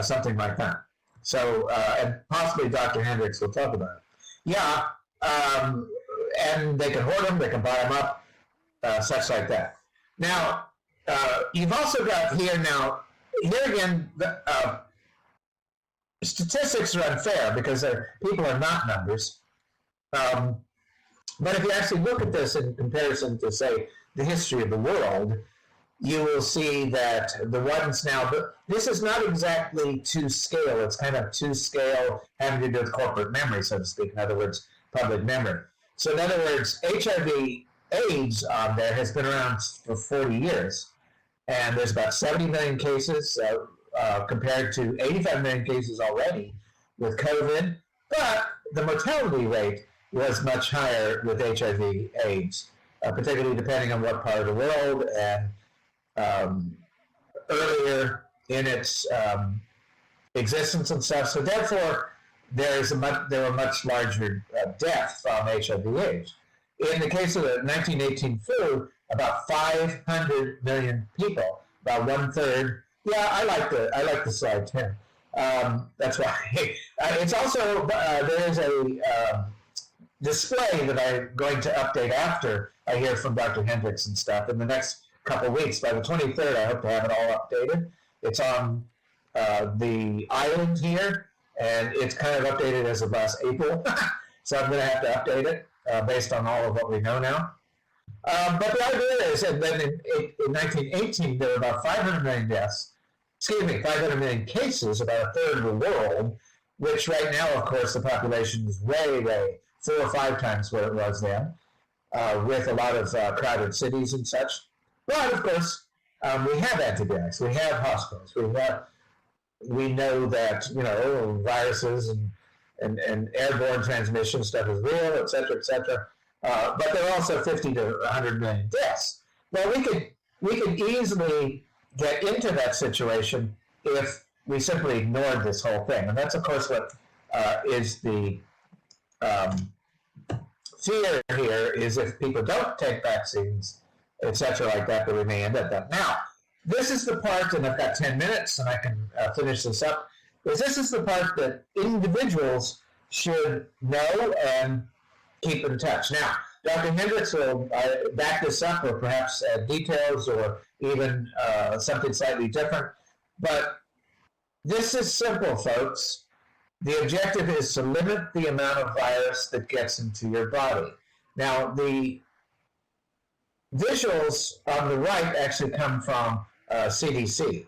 something like that. So, and possibly Dr. Hendricks will talk about it. Yeah, and they can hoard them, they can buy them up, such like that. Now, you've also got here again, statistics are unfair because people are not numbers. But if you actually look at this in comparison to, say, the history of the world, you will see that the ones now, this is not exactly to scale. It's kind of to scale having to do with corporate memory, so to speak. In other words, public memory. So in other words, HIV/AIDS on there has been around for 40 years. And there's about 70 million cases compared to 85 million cases already with COVID. But the mortality rate was much higher with HIV/AIDS, particularly depending on what part of the world, and earlier in its existence and stuff. So therefore, there were much larger deaths from HIV/AIDS. In the case of the 1918 flu, about 500 million people, about 1/3. Yeah, I like the slide 10. That's why. It's also there is a display that I'm going to update after I hear from Dr. Hendricks and stuff in the next couple of weeks. By the 23rd, I hope to have it all updated. It's on the island here, and it's kind of updated as of last April. So I'm going to have to update it based on all of what we know now. But the idea is that then in 1918, there were about 500 million deaths, 500 million cases, about a third of the world, which right now, of course, the population is way, 4 or 5 times what it was then, with a lot of crowded cities and such. But, of course, we have antibiotics, we have hospitals, we know that, viruses and airborne transmission stuff is real, et cetera, but there are also 50 to 100 million deaths. Well, we could easily get into that situation if we simply ignored this whole thing. And that's, of course, what is the fear here, is if people don't take vaccines, et cetera, like that, we may end up that. Now, this is the part, and I've got 10 minutes, and I can finish this up, this is the part that individuals should know and keep in touch. Now, Dr. Hendricks will back this up, or perhaps add details, or even something slightly different. But this is simple, folks. The objective is to limit the amount of virus that gets into your body. Now, the visuals on the right actually come from CDC.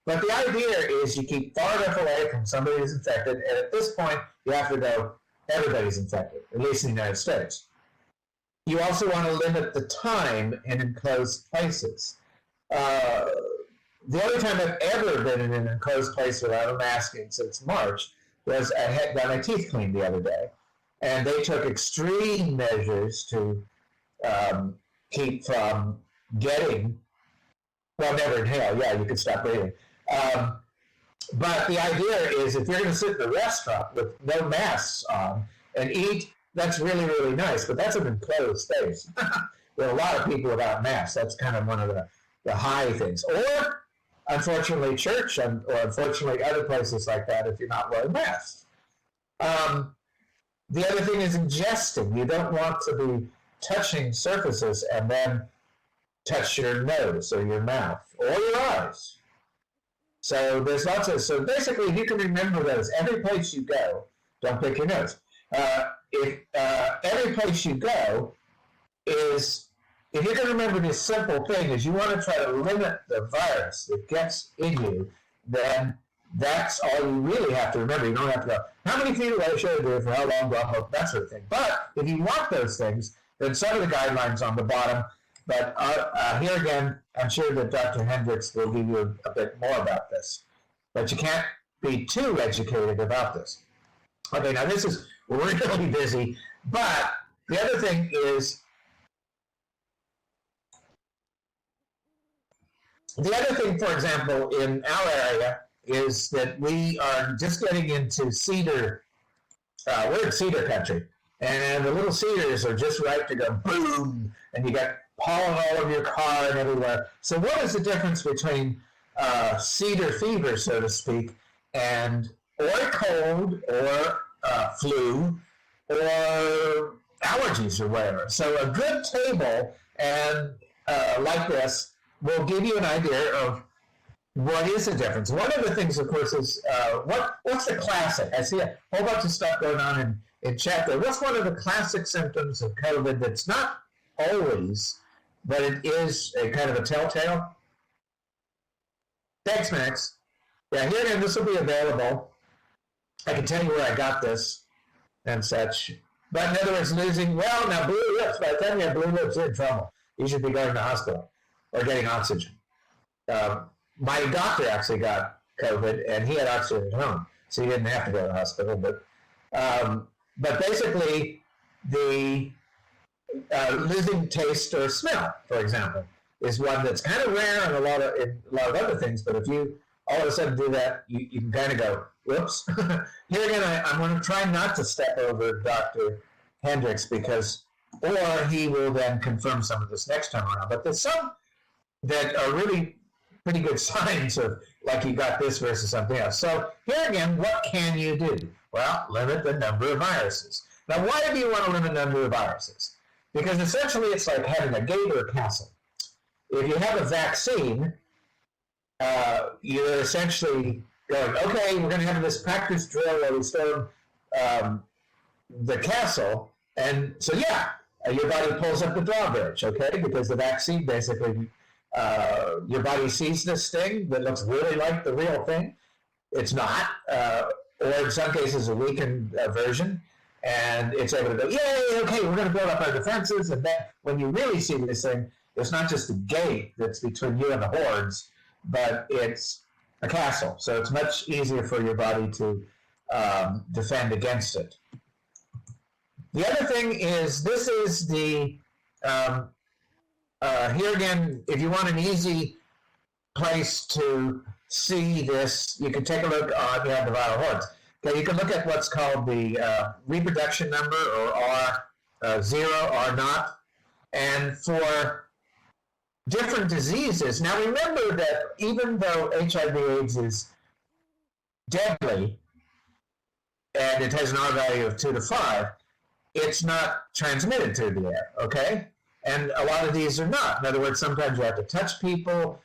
But the idea is you keep far enough away from somebody who's infected, and at this point, you have to know everybody's infected, at least in the United States. You also want to limit the time in enclosed places. The only time I've ever been in an enclosed place without a mask since March was I had got my teeth cleaned the other day, and they took extreme measures to keep from getting, well, never inhale, yeah, you can stop breathing. But the idea is if you're going to sit in a restaurant with no masks on and eat, that's really, really nice, but that's an enclosed space. There are a lot of people without masks. That's kind of one of the high things. Or, unfortunately, church, or unfortunately other places like that if you're not wearing masks. The other thing is ingesting. You don't want to be touching surfaces and then touch your nose or your mouth or your eyes. So there's lots of, so basically if you can remember those, every place you go, don't pick your nose. Every place you go is, if you can remember this simple thing, is you want to try to limit the virus that gets in you, then that's all you really have to remember. You don't have to go, how many feet away should I do it, for how long, blah, blah, that sort of thing. But if you want those things, then some of the guidelines on the bottom. But here again, I'm sure that Dr. Hendricks will give you a bit more about this. But you can't be too educated about this. Okay, now this is really busy. But the other thing is, for example, in our area, is that we are just getting into cedar. We're in cedar country. And the little cedars are just right to go boom, and you got pollen all over your car and everywhere. So what is the difference between cedar fever, so to speak, and or a cold or flu or allergies or whatever? So a good table and like this will give you an idea of what is the difference. One of the things, of course, is what's the classic? I see a whole bunch of stuff going on in chat there. What's one of the classic symptoms of COVID that's not always, but it is a kind of a telltale? Thanks, Max. Yeah, here again, this will be available. I can tell you where I got this and such. But in other words, now blue lips, by the time you have blue lips, you're in trouble. You should be going to the hospital or getting oxygen. My doctor actually got COVID, and he had oxygen at home, so he didn't have to go to the hospital. But basically, the losing taste or smell, for example, is one that's kind of rare in a lot of other things. But if you all of a sudden do that, you can kind of go, whoops. Here again, I'm going to try not to step over Dr. Hendricks or he will then confirm some of this next time around. But there's some that are really pretty good signs of, like, you got this versus something else. So here again, what can you do? Well, limit the number of viruses. Now, why do you want to limit the number of viruses? Because essentially it's like having a gate or a castle. If you have a vaccine, you're essentially going, okay, we're going to have this practice drill where we storm the castle. And so, yeah, your body pulls up the drawbridge, okay? Because the vaccine basically, your body sees this thing that looks really like the real thing. It's not, or in some cases a weakened version, and it's able to go, yay, okay, we're going to build up our defenses, and then when you really see this thing, it's not just a gate that's between you and the hordes, but it's a castle. So it's much easier for your body to defend against it. The other thing is, this is the, here again, if you want an easy place to see this, you can take a look on the viral hordes. Okay, you can look at what's called the reproduction number, or R0, R0, and for different diseases. Now remember that even though HIV/AIDS is deadly, and it has an R value of 2 to 5, it's not transmitted through the air, okay? And a lot of these are not. In other words, sometimes you have to touch people.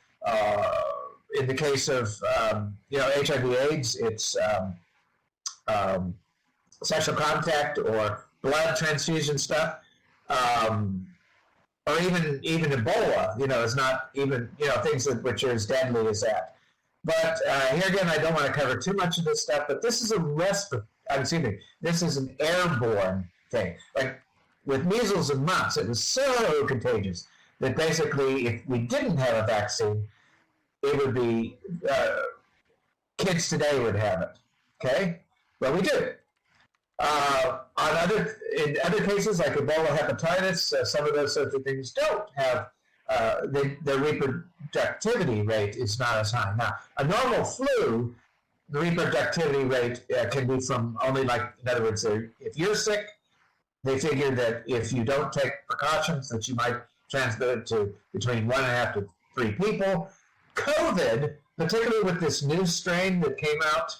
In the case of HIV/AIDS, it's sexual contact or blood transfusion stuff, or even Ebola. Is not even things which are as deadly as that. But here again, I don't want to cover too much of this stuff. But this is this is an airborne thing. Like with measles and mumps, it was so contagious that basically, if we didn't have a vaccine, it would be kids today would have it. Okay. Well, we do. In other cases, like Ebola hepatitis, some of those sorts of things don't have, their reproductivity rate is not as high. Now, a normal flu, the reproductivity rate can be from only in other words, if you're sick, they figure that if you don't take precautions, that you might transmit it to between 1.5 to 3 people. COVID, particularly with this new strain that came out,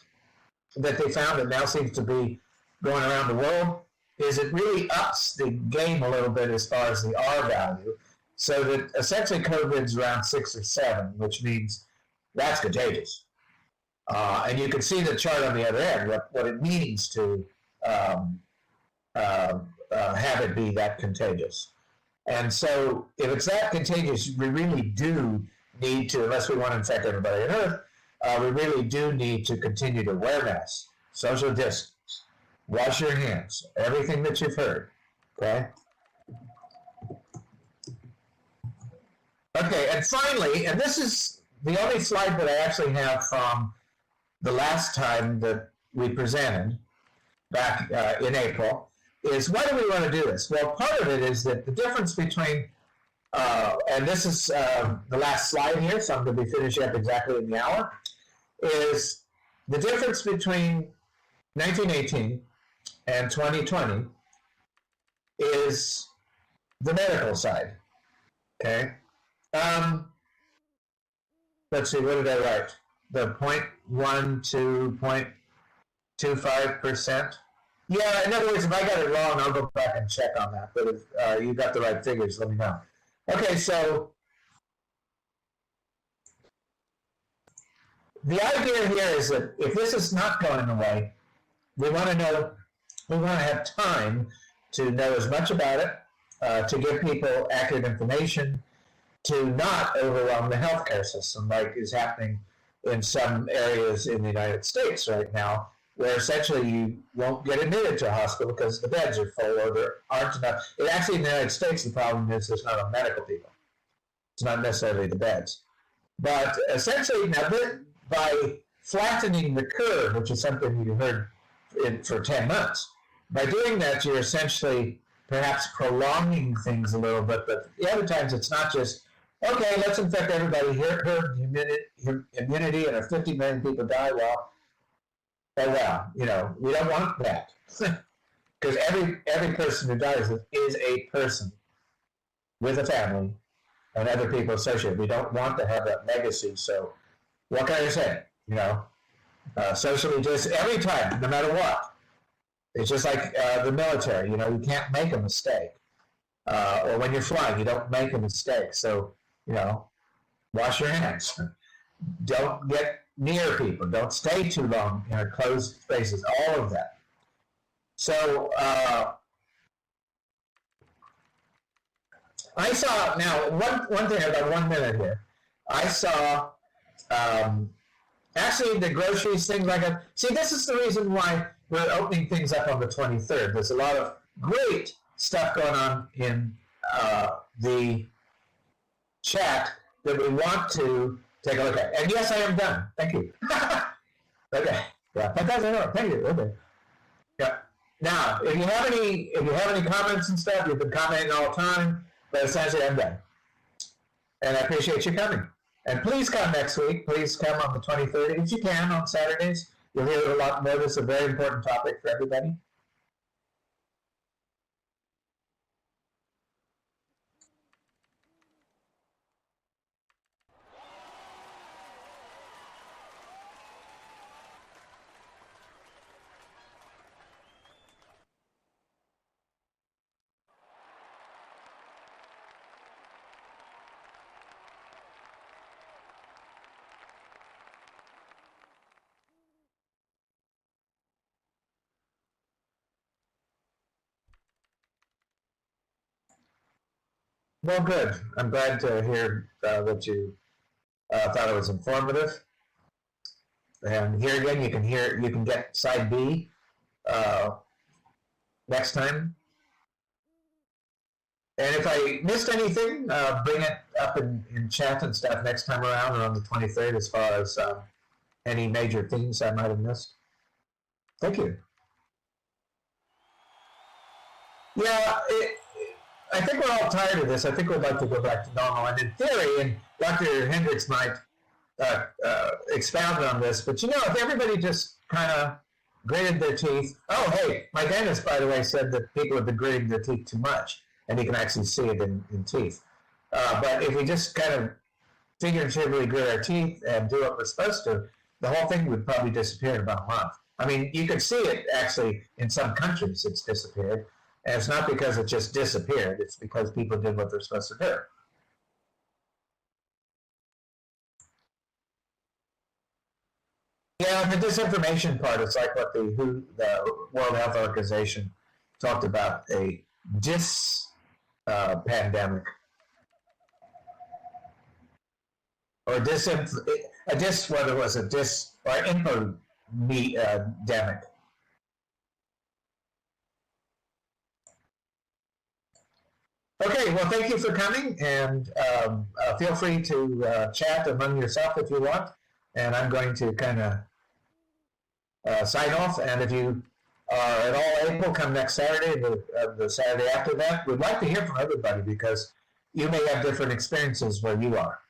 that they found and now seems to be going around the world, is it really ups the game a little bit as far as the R value, so that essentially COVID's around 6 or 7, which means that's contagious. And you can see the chart on the other end, what it means to have it be that contagious. And so if it's that contagious, we really do need to, unless we want to infect everybody on Earth, we really do need to continue to wear masks, social distance, wash your hands, everything that you've heard, okay? Okay, and finally, and this is the only slide that I actually have from the last time that we presented back in April, is why do we want to do this? Well, part of it is that the difference between, and this is the last slide here, so I'm going to be finishing up exactly in the hour, is the difference between 1918 and 2020 is the medical side, okay? Let's see, what did I write? The 0.1 to 0.25%. Yeah, in other words, if I got it wrong, I'll go back and check on that. But if you got the right figures, let me know. Okay, so the idea here is that if this is not going away, we want to have time to know as much about it, to give people accurate information, to not overwhelm the healthcare system like is happening in some areas in the United States right now, where essentially you won't get admitted to a hospital because the beds are full or there aren't enough. Actually, in the United States, the problem is there's not enough medical people. It's not necessarily the beds. But essentially, now by flattening the curve, which is something you heard for 10 months, by doing that, you're essentially perhaps prolonging things a little bit. But the other times, it's not just, okay, let's infect everybody, herd immunity, and if 50 million people die, well, oh well, we don't want that. Because every person who dies is a person with a family and other people associated. We don't want to have that legacy. So what can I say? Socially just every time, no matter what. It's just like the military, you can't make a mistake. Or when you're flying, you don't make a mistake. So, wash your hands. Don't get near people. Don't stay too long in closed spaces. All of that. So I saw, now, one thing, I've got 1 minute here. I saw, actually, the groceries thing, see, this is the reason why we're opening things up on the 23rd. There's a lot of great stuff going on in the chat that we want to take a look at. And yes, I am done. Thank you. Okay. Yeah. Thank you. Okay. Yeah. Now, if you have any comments and stuff, you've been commenting all the time, but essentially I'm done. And I appreciate you coming. And please come next week. Please come on the 23rd. If you can, on Saturdays. You'll hear a lot more. This is a very important topic for everybody. Well, good. I'm glad to hear that you thought it was informative. And here again, you can get side B next time. And if I missed anything, bring it up in chat and stuff next time around or on the 23rd as far as any major themes I might have missed. Thank you. Yeah, I think we're all tired of this. I think we'd like to go back to normal. And in theory, and Dr. Hendricks might expound on this, but if everybody just kind of gritted their teeth. Oh, hey, my dentist, by the way, said that people have been gritting their teeth too much, and you can actually see it in teeth. But if we just kind of figuratively grit our teeth and do what we're supposed to, the whole thing would probably disappear in about a month. I mean, you could see it actually in some countries, it's disappeared. And it's not because it just disappeared. It's because people did what they're supposed to do. Yeah, the disinformation part is like what the World Health Organization talked about, a pandemic. Or whether it was or infodemic. Okay, well, thank you for coming, and feel free to chat among yourself if you want, and I'm going to kind of sign off, and if you are at all able, come next Saturday, the Saturday after that. We'd like to hear from everybody because you may have different experiences where you are.